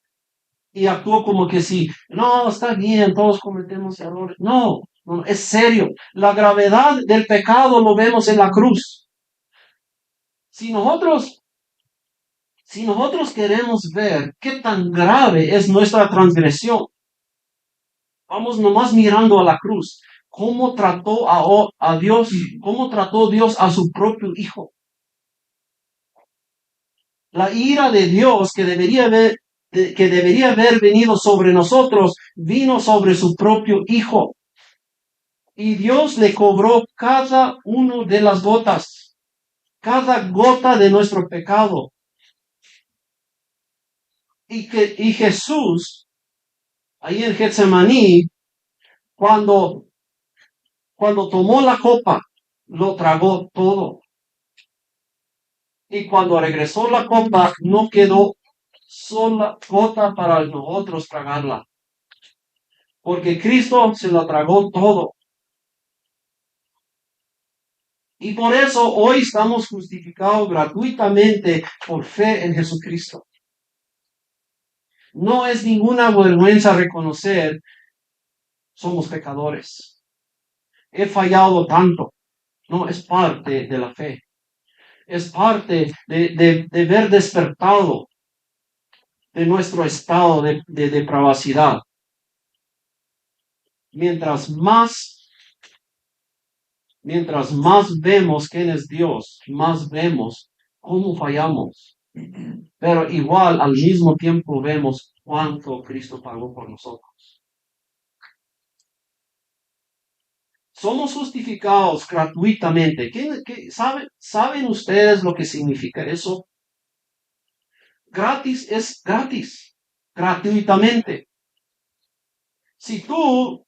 y actuó como que sí, no, está bien, todos cometemos errores. No, no, es serio. La gravedad del pecado lo vemos en la cruz. Si nosotros, si nosotros queremos ver qué tan grave es nuestra transgresión, vamos nomás mirando a la cruz. ¿Cómo trató a Dios? ¿Cómo trató Dios a su propio Hijo? La ira de Dios que debería haber venido sobre nosotros, vino sobre su propio Hijo. Y Dios le cobró cada uno de las gotas, cada gota de nuestro pecado. Y Jesús, ahí en Getsemaní, cuando tomó la copa, lo tragó todo. Y cuando regresó la copa, no quedó sola gota para nosotros tragarla. Porque Cristo se la tragó todo. Y por eso hoy estamos justificados gratuitamente por fe en Jesucristo. No es ninguna vergüenza reconocer, somos pecadores. He fallado tanto. No, es parte de la fe. Es parte de ver despertado de nuestro estado de depravacidad. Mientras más vemos quién es Dios, más vemos cómo fallamos. Pero igual al mismo tiempo vemos cuánto Cristo pagó por nosotros. Somos justificados gratuitamente. ¿Saben ustedes lo que significa eso? Gratis es gratis, gratuitamente. Si tú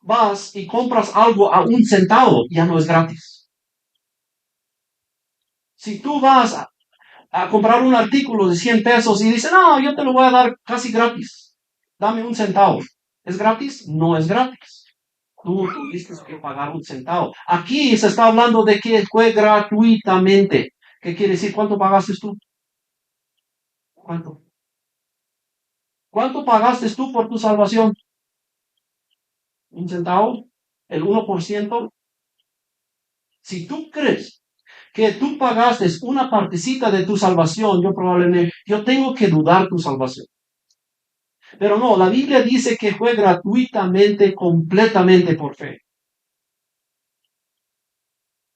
vas y compras algo a 1 centavo, ya no es gratis. Si tú vas a comprar un artículo de 100 pesos y dices, no, yo te lo voy a dar casi gratis, dame 1 centavo. ¿Es gratis? No es gratis. Tú tuviste que pagar 1 centavo. Aquí se está hablando de que fue gratuitamente. ¿Qué quiere decir? ¿Cuánto pagaste tú? ¿Cuánto? ¿Cuánto pagaste tú por tu salvación? 1 centavo, el 1%. Si tú crees que tú pagaste una partecita de tu salvación, yo tengo que dudar tu salvación. Pero no, la Biblia dice que fue gratuitamente, completamente por fe.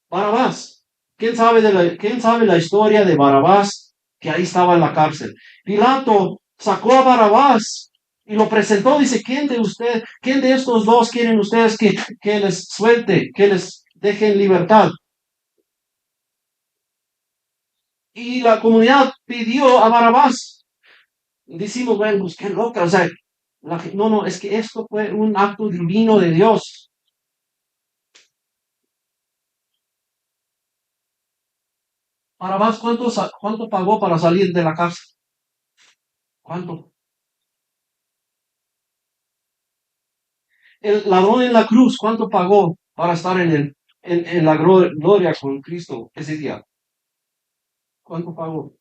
Barabás, ¿quién sabe la historia de Barabás que ahí estaba en la cárcel? Pilato sacó a Barabás y lo presentó, dice, quién de estos dos quieren ustedes que les suelte, que les deje en libertad? Y la comunidad pidió a Barabás. Decimos, bueno, pues qué loca, o sea, no, es que esto fue un acto divino de Dios. Barabás, ¿cuánto pagó para salir de la cárcel? ¿Cuánto? El ladrón en la cruz, ¿cuánto pagó para estar en la gloria con Cristo ese día? ¿Cuánto pagó?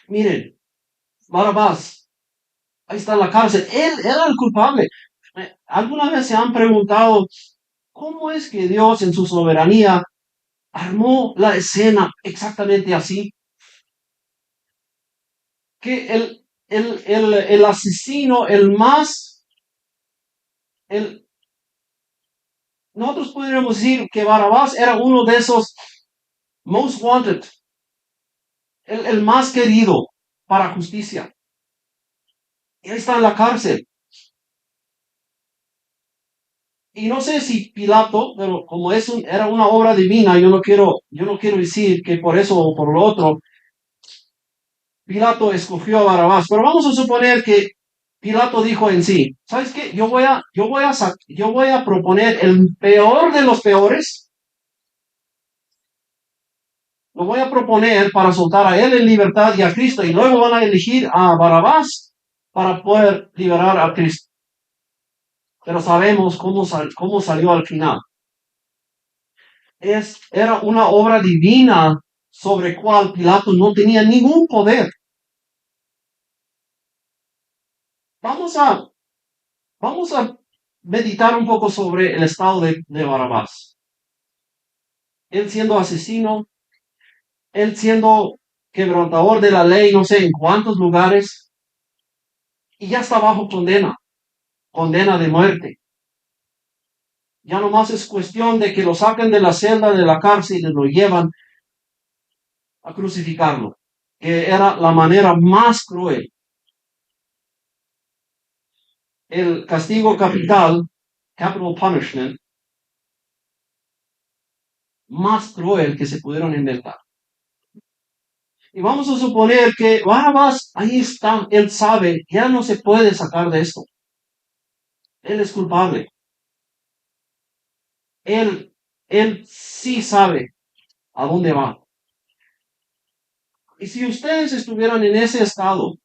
Miren, Barabás, ahí está en la cárcel. Él era el culpable. ¿Alguna vez se han preguntado cómo es que Dios en su soberanía armó la escena exactamente así? Que el asesino, el, nosotros podríamos decir que Barabás era uno de esos most wanted, el más querido para justicia. Y ahí está en la cárcel. Y no sé si Pilato, pero como era una obra divina, yo no quiero decir que por eso o por lo otro, Pilato escogió a Barabás. Pero vamos a suponer que Pilato dijo en sí, ¿sabes qué? Yo voy a proponer el peor de los peores. Lo voy a proponer para soltar a él en libertad y a Cristo, y luego van a elegir a Barabás. para poder liberar a Cristo. Pero sabemos cómo salió al final. Era una obra divina sobre cual Pilato no tenía ningún poder. Vamos a, vamos a meditar un poco sobre el estado de Barrabás. Él siendo asesino, él siendo quebrantador de la ley, no sé en cuántos lugares, y ya está bajo condena de muerte. Ya nomás es cuestión de que lo saquen de la celda de la cárcel y lo llevan a crucificarlo, que era la manera más cruel. El castigo capital, capital punishment, más cruel que se pudieron inventar. Y vamos a suponer que Barrabás, ahí está, él sabe, ya no se puede sacar de esto. Él es culpable. Él sí sabe a dónde va. Y si ustedes estuvieran en ese estado,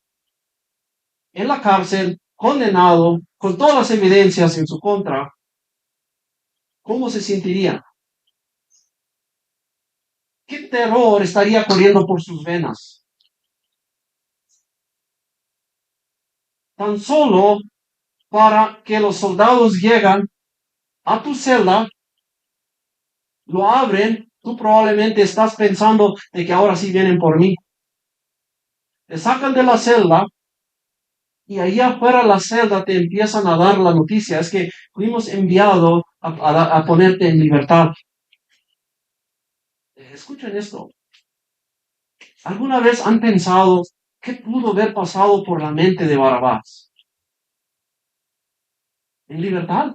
en la cárcel, condenado, con todas las evidencias en su contra, ¿cómo se sentirían? ¿Qué terror estaría corriendo por sus venas? Tan solo para que los soldados llegan a tu celda, lo abren, tú probablemente estás pensando de que ahora sí vienen por mí. Te sacan de la celda y ahí afuera de la celda te empiezan a dar la noticia, es que fuimos enviados a ponerte en libertad. Escuchen esto. ¿Alguna vez han pensado qué pudo haber pasado por la mente de Barrabás? En libertad.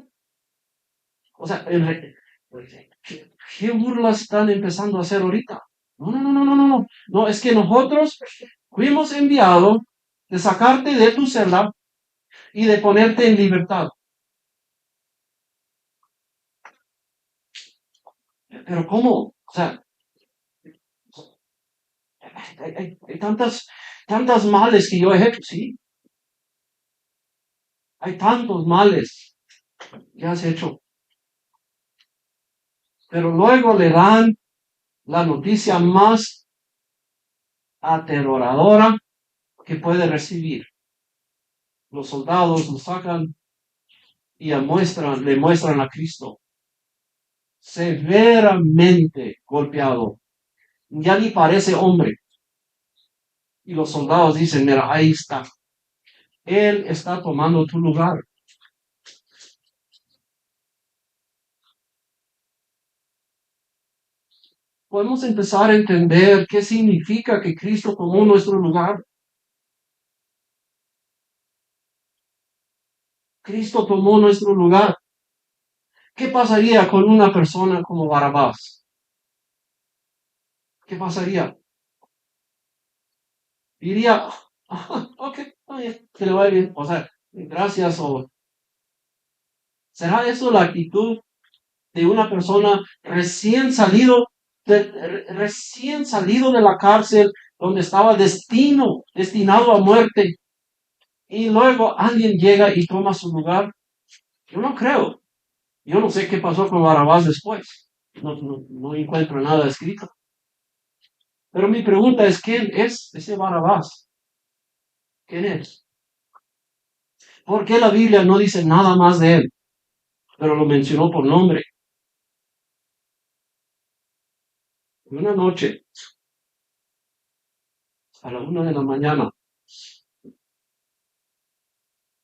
O sea, ¿qué burlas están empezando a hacer ahorita? No, no, no, no, no, no, no. No, es que nosotros fuimos enviados de sacarte de tu celda y de ponerte en libertad. Pero ¿cómo? O sea, hay tantas males que yo he hecho, sí. Hay tantos males que has hecho. Pero luego le dan la noticia más aterradora que puede recibir. Los soldados lo sacan y le muestran a Cristo severamente golpeado. Ya ni parece hombre. Y los soldados dicen, mira, ahí está. Él está tomando tu lugar. Podemos empezar a entender qué significa que Cristo tomó nuestro lugar. Cristo tomó nuestro lugar. ¿Qué pasaría con una persona como Barrabás? ¿Qué pasaría? Diría, ok, que le vaya bien. O sea, gracias. O ¿será eso la actitud de una persona recién salido de la cárcel donde estaba destinado a muerte, y luego alguien llega y toma su lugar? Yo no creo. Yo no sé qué pasó con Barrabás después. No encuentro nada escrito. Pero mi pregunta es, ¿quién es ese Barrabás? ¿Quién es? ¿Por qué la Biblia no dice nada más de él, pero lo mencionó por nombre? Una noche, a la 1 de la mañana,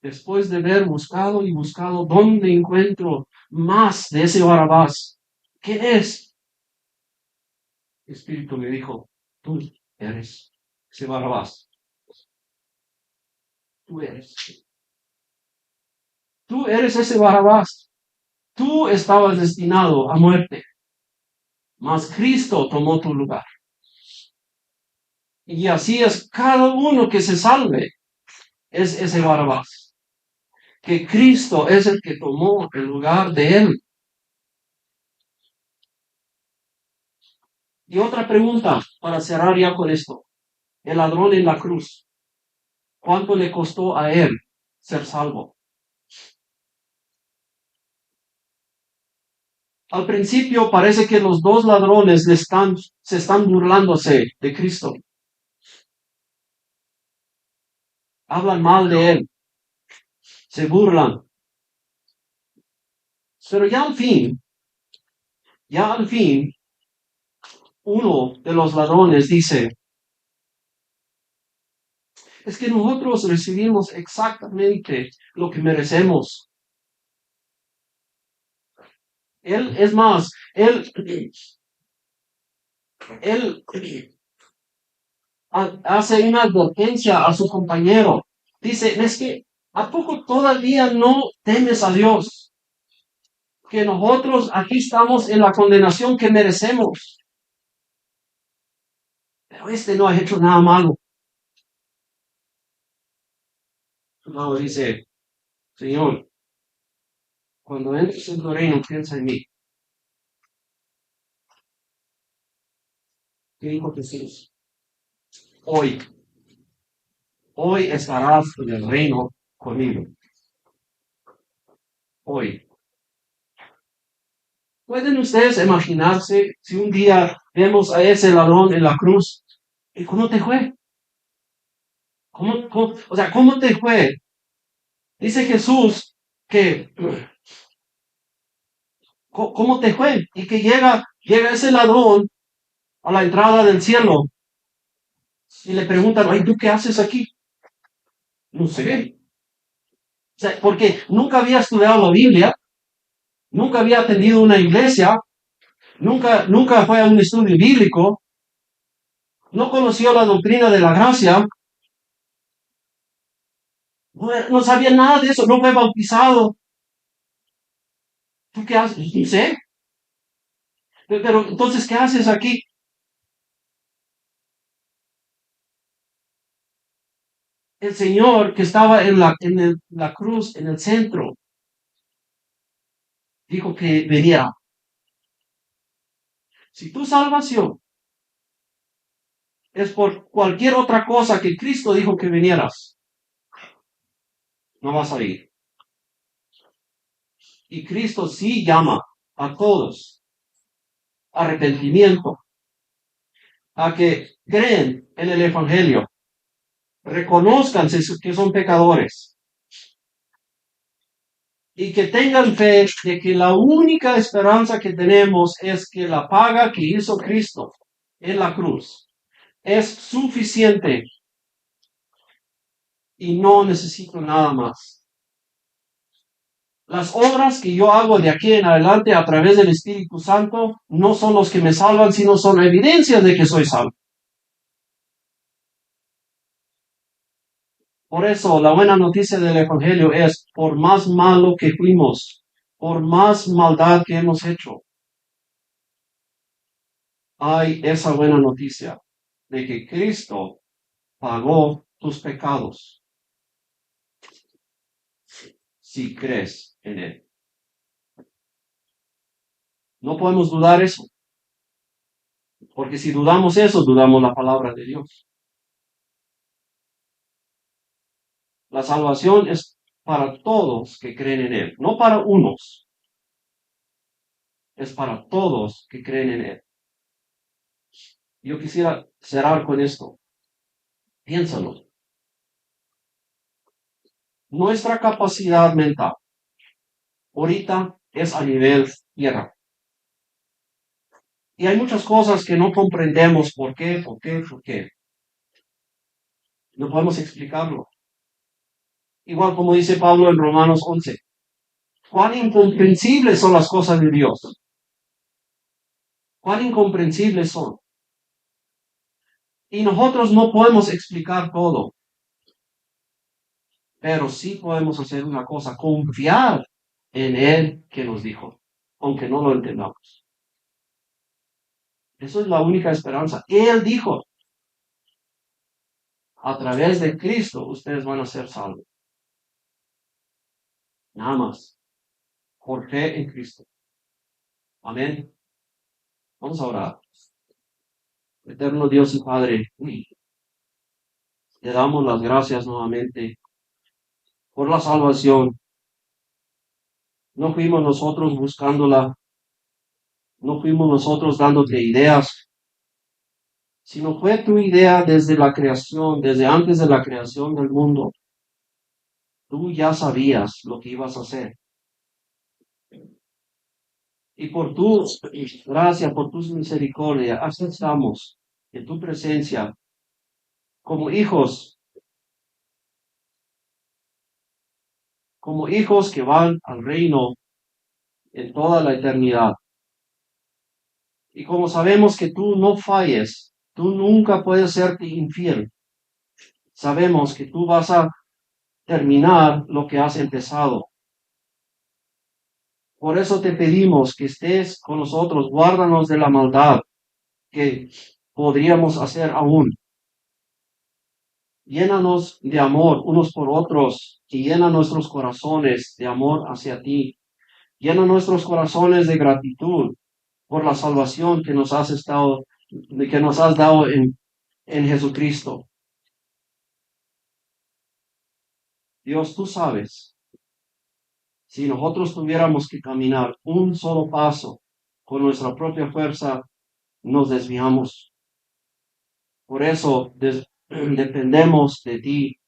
después de haber buscado y buscado, ¿dónde encuentro más de ese Barrabás? ¿Quién es? El Espíritu me dijo, tú eres ese Barrabás. Tú eres. Tú eres ese Barrabás. Tú estabas destinado a muerte, mas Cristo tomó tu lugar. Y así es cada uno que se salve, es ese Barrabás. Que Cristo es el que tomó el lugar de él. Y otra pregunta para cerrar ya con esto. El ladrón en la cruz. ¿Cuánto le costó a él ser salvo? Al principio parece que los dos ladrones se están burlándose de Cristo. Hablan mal de él, se burlan. Pero ya al fin, uno de los ladrones dice, es que nosotros recibimos exactamente lo que merecemos. Él, es más, él hace una advertencia a su compañero. Dice, es que ¿a poco todavía no temes a Dios? Que nosotros aquí estamos en la condenación que merecemos. Pero este no ha hecho nada malo. Luego dice, Señor, cuando entres en tu reino, piensa en mí. ¿Qué dijo Jesús? Hoy estarás en el reino conmigo. Hoy. ¿Pueden ustedes imaginarse si un día vemos a ese ladrón en la cruz? ¿Y cómo te fue? ¿Cómo te fue? Dice Jesús que, ¿cómo te fue? Y que llega ese ladrón a la entrada del cielo y le preguntan, ay, ¿tú qué haces aquí? No sé. O sea, porque nunca había estudiado la Biblia, nunca había atendido una iglesia, nunca fue a un estudio bíblico, no conoció la doctrina de la gracia, no sabía nada de eso, no fue bautizado. ¿Tú qué haces? No sé. Pero entonces, ¿qué haces aquí? El Señor que estaba la cruz, en el centro, dijo que venía. Si tu salvación es por cualquier otra cosa que Cristo dijo que vinieras, no vas a ir. Y Cristo sí llama a todos a arrepentimiento, a que creen en el Evangelio, reconozcan que son pecadores y que tengan fe de que la única esperanza que tenemos es que la paga que hizo Cristo en la cruz es suficiente y no necesito nada más. Las obras que yo hago de aquí en adelante a través del Espíritu Santo no son los que me salvan, sino son evidencias de que soy salvo. Por eso la buena noticia del Evangelio es, por más malo que fuimos, por más maldad que hemos hecho, hay esa buena noticia de que Cristo pagó tus pecados si crees en Él. No podemos dudar eso, porque si dudamos eso, dudamos la palabra de Dios. La salvación es para todos que creen en Él, no para unos, es para todos que creen en Él. Yo quisiera cerrar con esto. Piénsalo. Nuestra capacidad mental ahorita es a nivel tierra. Y hay muchas cosas que no comprendemos por qué. No podemos explicarlo. Igual como dice Pablo en Romanos 11. Cuán incomprensibles son las cosas de Dios. Cuán incomprensibles son. Y nosotros no podemos explicar todo. Pero sí podemos hacer una cosa, confiar en Él que nos dijo, aunque no lo entendamos. Eso es la única esperanza. Él dijo, a través de Cristo ustedes van a ser salvos. Nada más. Por fe en Cristo. Amén. Vamos a orar. Eterno Dios y Padre, te damos las gracias nuevamente por la salvación. No fuimos nosotros buscándola, no fuimos nosotros dándote ideas, sino fue tu idea desde la creación, desde antes de la creación del mundo. Tú ya sabías lo que ibas a hacer. Y por tu gracia, por tu misericordia, así estamos en tu presencia como hijos que van al reino en toda la eternidad. Y como sabemos que tú no falles, tú nunca puedes serte infiel. Sabemos que tú vas a terminar lo que has empezado. Por eso te pedimos que estés con nosotros, guárdanos de la maldad que podríamos hacer aún. Llénanos de amor unos por otros y llena nuestros corazones de amor hacia ti. Llena nuestros corazones de gratitud por la salvación que nos has dado en Jesucristo. Dios, tú sabes, si nosotros tuviéramos que caminar un solo paso con nuestra propia fuerza, nos desviamos. Por eso dependemos de ti,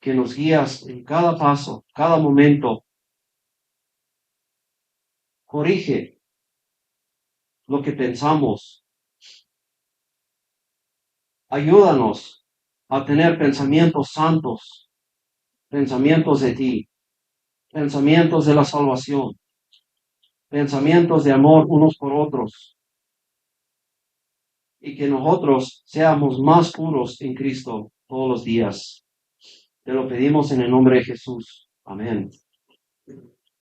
que nos guías en cada paso, cada momento. Corrige lo que pensamos. Ayúdanos a tener pensamientos santos, pensamientos de ti, pensamientos de la salvación, pensamientos de amor unos por otros, y que nosotros seamos más puros en Cristo todos los días. Te lo pedimos en el nombre de Jesús. Amén.